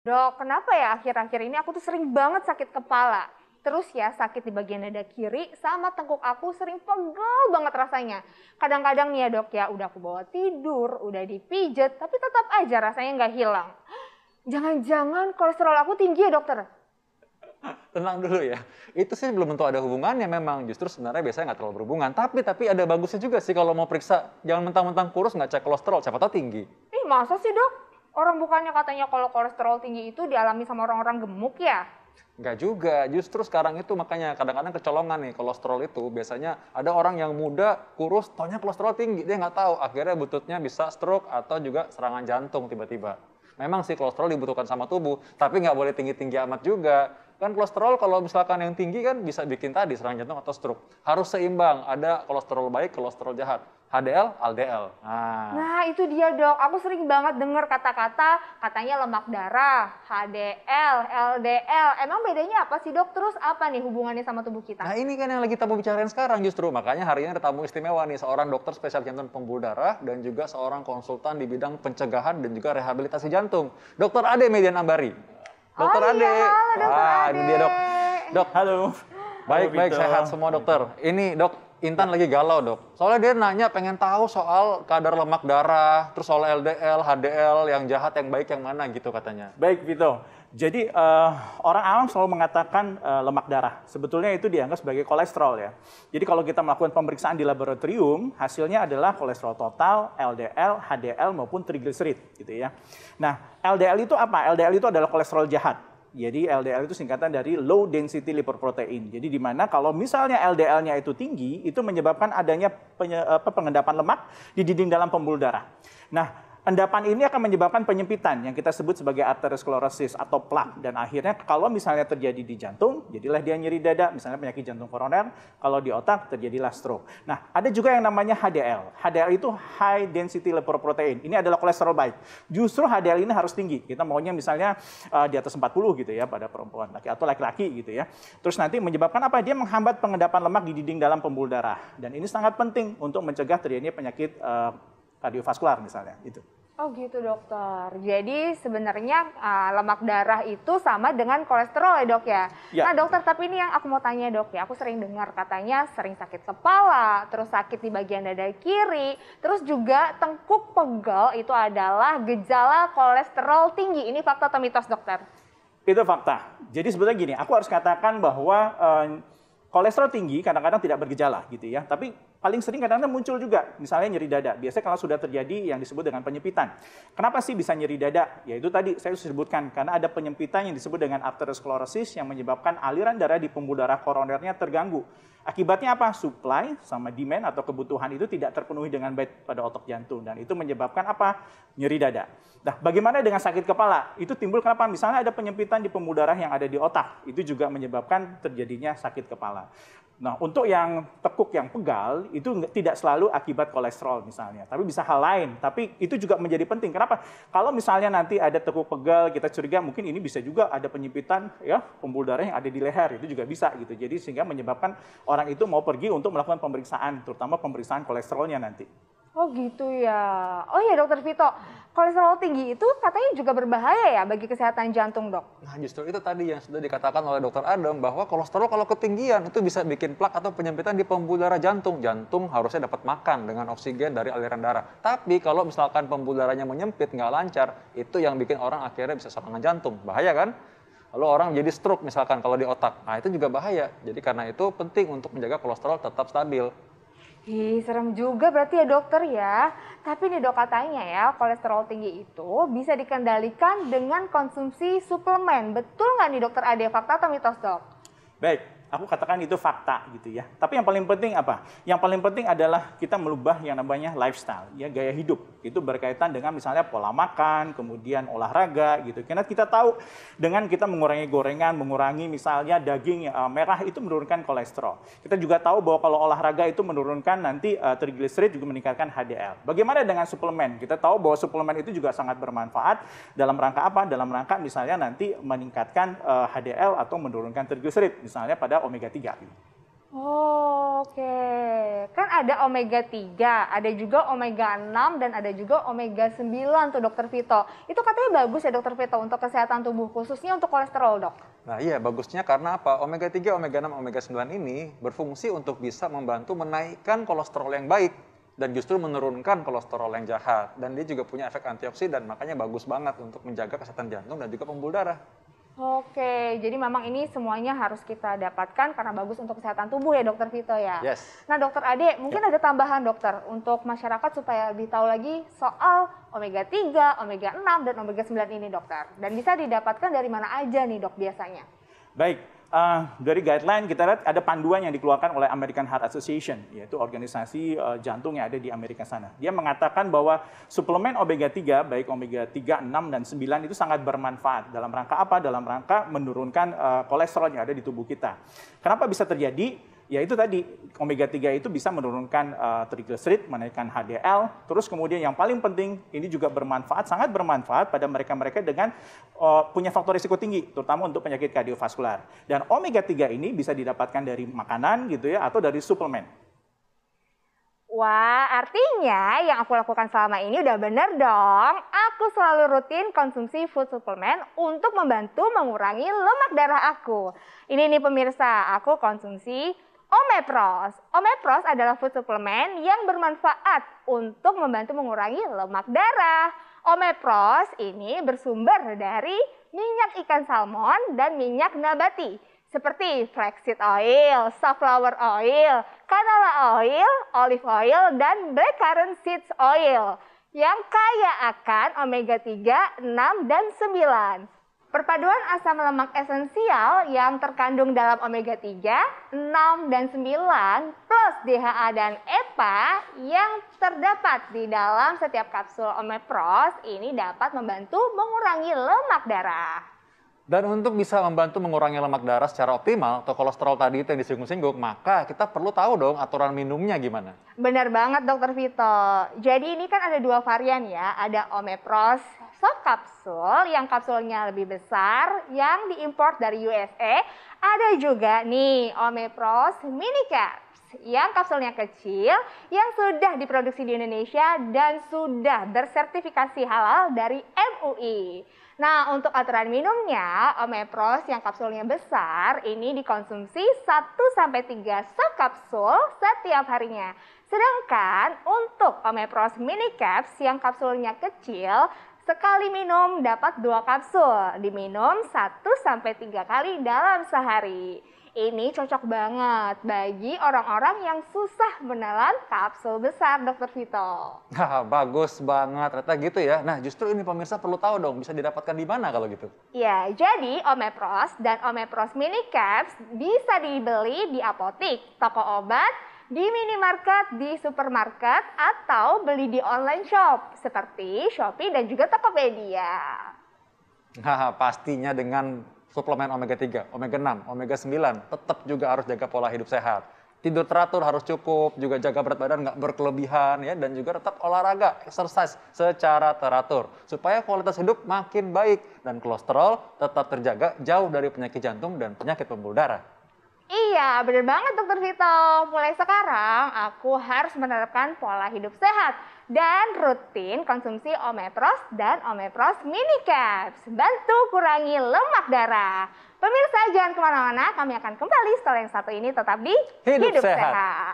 Dok, kenapa ya akhir-akhir ini aku tuh sering banget sakit kepala? Terus ya sakit di bagian dada kiri sama tengkuk aku sering pegel banget rasanya. Kadang-kadang nih ya dok ya udah aku bawa tidur, udah dipijet, tapi tetap aja rasanya nggak hilang. Jangan-jangan kolesterol aku tinggi ya dokter? Tenang dulu ya, itu sih belum tentu ada hubungannya memang. Justru sebenarnya biasanya nggak terlalu berhubungan. Tapi ada bagusnya juga sih kalau mau periksa. Jangan mentang-mentang kurus nggak cek kolesterol, siapa tahu tinggi. Ih masa sih dok? Orang bukannya katanya kalau kolesterol tinggi itu dialami sama orang-orang gemuk ya? Nggak juga, justru sekarang itu makanya kadang-kadang kecolongan nih kolesterol itu. Biasanya ada orang yang muda, kurus, taunya kolesterol tinggi. Dia nggak tahu, akhirnya bututnya bisa stroke atau juga serangan jantung tiba-tiba. Memang sih kolesterol dibutuhkan sama tubuh, tapi nggak boleh tinggi-tinggi amat juga. Kan kolesterol kalau misalkan yang tinggi kan bisa bikin tadi serangan jantung atau stroke. Harus seimbang, ada kolesterol baik, kolesterol jahat. HDL, LDL. Nah itu dia dok, aku sering banget dengar kata-kata katanya lemak darah, HDL, LDL. Emang bedanya apa sih dok? Terus apa nih hubungannya sama tubuh kita? Nah ini kan yang lagi kita mau bicarain sekarang justru. Makanya hari ini ada tamu istimewa nih, seorang dokter spesialis jantung pembuluh darah dan juga seorang konsultan di bidang pencegahan dan juga rehabilitasi jantung. Dr. Ade Median Ambari. Dokter Oh Ade. iya, halo dokter Ade. Ini dia dok. Dok, Halo. baik sehat semua dokter. Ini dok, Intan lagi galau dok. Soalnya dia nanya pengen tahu soal kadar lemak darah, terus soal LDL, HDL, yang jahat, yang baik yang mana gitu katanya. Baik, Vito. Jadi orang awam selalu mengatakan lemak darah. Sebetulnya itu dianggap sebagai kolesterol ya. Jadi kalau kita melakukan pemeriksaan di laboratorium, hasilnya adalah kolesterol total, LDL, HDL maupun trigliserid gitu ya. Nah, LDL itu apa? LDL itu adalah kolesterol jahat. Jadi LDL itu singkatan dari low density lipoprotein. Jadi di mana kalau misalnya LDL-nya itu tinggi, itu menyebabkan adanya pengendapan lemak di dinding dalam pembuluh darah. Nah, endapan ini akan menyebabkan penyempitan yang kita sebut sebagai arteriosklerosis atau plak. Dan akhirnya kalau misalnya terjadi di jantung, jadilah dia nyeri dada, misalnya penyakit jantung koroner. Kalau di otak, terjadilah stroke. Nah, ada juga yang namanya HDL. HDL itu high density lipoprotein. Ini adalah kolesterol baik. Justru HDL ini harus tinggi. Kita maunya misalnya di atas 40 gitu ya pada perempuan atau laki-laki gitu ya. Terus nanti menyebabkan apa? Dia menghambat pengendapan lemak di dinding dalam pembuluh darah. Dan ini sangat penting untuk mencegah terjadinya penyakit kardiovaskular misalnya itu. Oh gitu dokter. Jadi sebenarnya lemak darah itu sama dengan kolesterol ya dok ya? Ya. Nah dokter, tapi ini yang aku mau tanya dok ya. Aku sering dengar katanya sering sakit kepala, terus sakit di bagian dada kiri, terus juga tengkuk pegal itu adalah gejala kolesterol tinggi. Ini fakta atau mitos dokter? Itu fakta. Jadi sebetulnya gini, aku harus katakan bahwa kolesterol tinggi kadang-kadang tidak bergejala gitu ya. Tapi paling sering kadang-kadang muncul juga, misalnya nyeri dada. Biasanya kalau sudah terjadi yang disebut dengan penyempitan. Kenapa sih bisa nyeri dada? Ya itu tadi saya sudah sebutkan, karena ada penyempitan yang disebut dengan arteriosklerosis yang menyebabkan aliran darah di pembuluh darah koronernya terganggu. Akibatnya apa? Supply sama demand atau kebutuhan itu tidak terpenuhi dengan baik pada otot jantung. Dan itu menyebabkan apa? Nyeri dada. Nah, bagaimana dengan sakit kepala? Itu timbul kenapa? Misalnya ada penyempitan di pembuluh darah yang ada di otak. Itu juga menyebabkan terjadinya sakit kepala. Nah, untuk yang tekuk yang pegal, itu tidak selalu akibat kolesterol misalnya. Tapi bisa hal lain. Tapi itu juga menjadi penting. Kenapa? Kalau misalnya nanti ada tekuk pegal, kita curiga mungkin ini bisa juga ada penyempitan ya pembuluh darah yang ada di leher. Itu juga bisa gitu. Jadi sehingga menyebabkan orang itu mau pergi untuk melakukan pemeriksaan, terutama pemeriksaan kolesterolnya nanti. Oh gitu ya. Oh ya dokter Vito, kolesterol tinggi itu katanya juga berbahaya ya bagi kesehatan jantung dok? Nah justru itu tadi yang sudah dikatakan oleh dokter Adam bahwa kolesterol kalau ketinggian itu bisa bikin plak atau penyempitan di pembuluh darah jantung. Jantung harusnya dapat makan dengan oksigen dari aliran darah. Tapi kalau misalkan pembuluh darahnya menyempit, nggak lancar, itu yang bikin orang akhirnya bisa serangan jantung. Bahaya kan? Lalu orang jadi stroke misalkan kalau di otak. Nah itu juga bahaya. Jadi karena itu penting untuk menjaga kolesterol tetap stabil. Ih, serem juga berarti ya dokter ya. Tapi nih dok katanya ya, kolesterol tinggi itu bisa dikendalikan dengan konsumsi suplemen. Betul nggak nih dokter Ade, fakta atau mitos dok? Baik, aku katakan itu fakta gitu ya. Tapi yang paling penting apa? Yang paling penting adalah kita merubah yang namanya lifestyle, ya gaya hidup. Itu berkaitan dengan misalnya pola makan, kemudian olahraga gitu. Karena kita tahu dengan kita mengurangi gorengan, mengurangi misalnya daging merah itu menurunkan kolesterol. Kita juga tahu bahwa kalau olahraga itu menurunkan nanti trigliserid juga meningkatkan HDL. Bagaimana dengan suplemen? Kita tahu bahwa suplemen itu juga sangat bermanfaat dalam rangka apa? Dalam rangka misalnya nanti meningkatkan HDL atau menurunkan trigliserid misalnya pada omega 3. Oke, kan ada omega 3, ada juga omega 6, dan ada juga omega 9 tuh dokter Vito. Itu katanya bagus ya dokter Vito untuk kesehatan tubuh, khususnya untuk kolesterol dok. Nah iya, bagusnya karena apa? Omega 3, omega 6, omega 9 ini berfungsi untuk bisa membantu menaikkan kolesterol yang baik dan justru menurunkan kolesterol yang jahat. Dan dia juga punya efek antioksidan, makanya bagus banget untuk menjaga kesehatan jantung dan juga pembuluh darah. Oke, jadi memang ini semuanya harus kita dapatkan karena bagus untuk kesehatan tubuh ya dokter Vito ya. Yes. Nah dokter Ade, mungkin ada tambahan dokter untuk masyarakat supaya lebih tahu lagi soal omega 3, omega 6, dan omega 9 ini dokter. Dan bisa didapatkan dari mana aja nih dok biasanya? Baik, dari guideline kita lihat ada panduan yang dikeluarkan oleh American Heart Association, yaitu organisasi jantung yang ada di Amerika sana. Dia mengatakan bahwa suplemen omega 3, baik omega 3, 6, dan 9 itu sangat bermanfaat. Dalam rangka apa? Dalam rangka menurunkan kolesterol yang ada di tubuh kita. Kenapa bisa terjadi? Ya itu tadi, omega 3 itu bisa menurunkan triglycerid, menaikkan HDL, terus kemudian yang paling penting, ini juga bermanfaat, sangat bermanfaat pada mereka-mereka dengan punya faktor risiko tinggi, terutama untuk penyakit kardiovaskular. Dan omega 3 ini bisa didapatkan dari makanan gitu ya, atau dari suplemen. Wah, artinya yang aku lakukan selama ini udah bener dong. Aku selalu rutin konsumsi food supplement untuk membantu mengurangi lemak darah aku. Ini nih pemirsa, aku konsumsi Omepros. Omepros adalah food supplement yang bermanfaat untuk membantu mengurangi lemak darah. Omepros ini bersumber dari minyak ikan salmon dan minyak nabati, seperti flaxseed oil, safflower oil, canola oil, olive oil, dan blackcurrant seeds oil yang kaya akan omega 3, 6, dan 9. Perpaduan asam lemak esensial yang terkandung dalam omega 3, 6, dan 9 plus DHA dan EPA yang terdapat di dalam setiap kapsul Omepros ini dapat membantu mengurangi lemak darah. Dan untuk bisa membantu mengurangi lemak darah secara optimal atau kolesterol tadi itu yang disinggung-singgung, maka kita perlu tahu dong aturan minumnya gimana. Benar banget dokter Vito. Jadi ini kan ada dua varian ya, ada Omepros soft kapsul yang kapsulnya lebih besar yang diimpor dari USA. Ada juga nih Omepros mini caps yang kapsulnya kecil yang sudah diproduksi di Indonesia dan sudah bersertifikasi halal dari MUI. Nah, untuk aturan minumnya, Omepros yang kapsulnya besar ini dikonsumsi 1-3 sop kapsul setiap harinya. Sedangkan untuk Omepros mini caps yang kapsulnya kecil, sekali minum dapat 2 kapsul, diminum 1-3 kali dalam sehari. Ini cocok banget bagi orang-orang yang susah menelan kapsul besar, Dokter Vito. Nah, bagus banget, ternyata gitu ya. Nah, justru ini pemirsa perlu tahu dong, bisa didapatkan di mana kalau gitu? Ya, jadi Omepros dan Omepros Mini Caps bisa dibeli di apotik, toko obat, di minimarket, di supermarket, atau beli di online shop seperti Shopee dan juga Tokopedia. Nah, pastinya dengan suplemen omega 3, omega 6, omega 9, tetap juga harus jaga pola hidup sehat. Tidur teratur harus cukup, juga jaga berat badan nggak berkelebihan ya, dan juga tetap olahraga, exercise secara teratur supaya kualitas hidup makin baik dan kolesterol tetap terjaga jauh dari penyakit jantung dan penyakit pembuluh darah. Iya, bener banget Dokter Vito. Mulai sekarang aku harus menerapkan pola hidup sehat dan rutin konsumsi Omepros dan Omepros Mini Caps. Bantu kurangi lemak darah. Pemirsa jangan kemana-mana, kami akan kembali setelah yang satu ini tetap di Hidup Sehat. Sehat.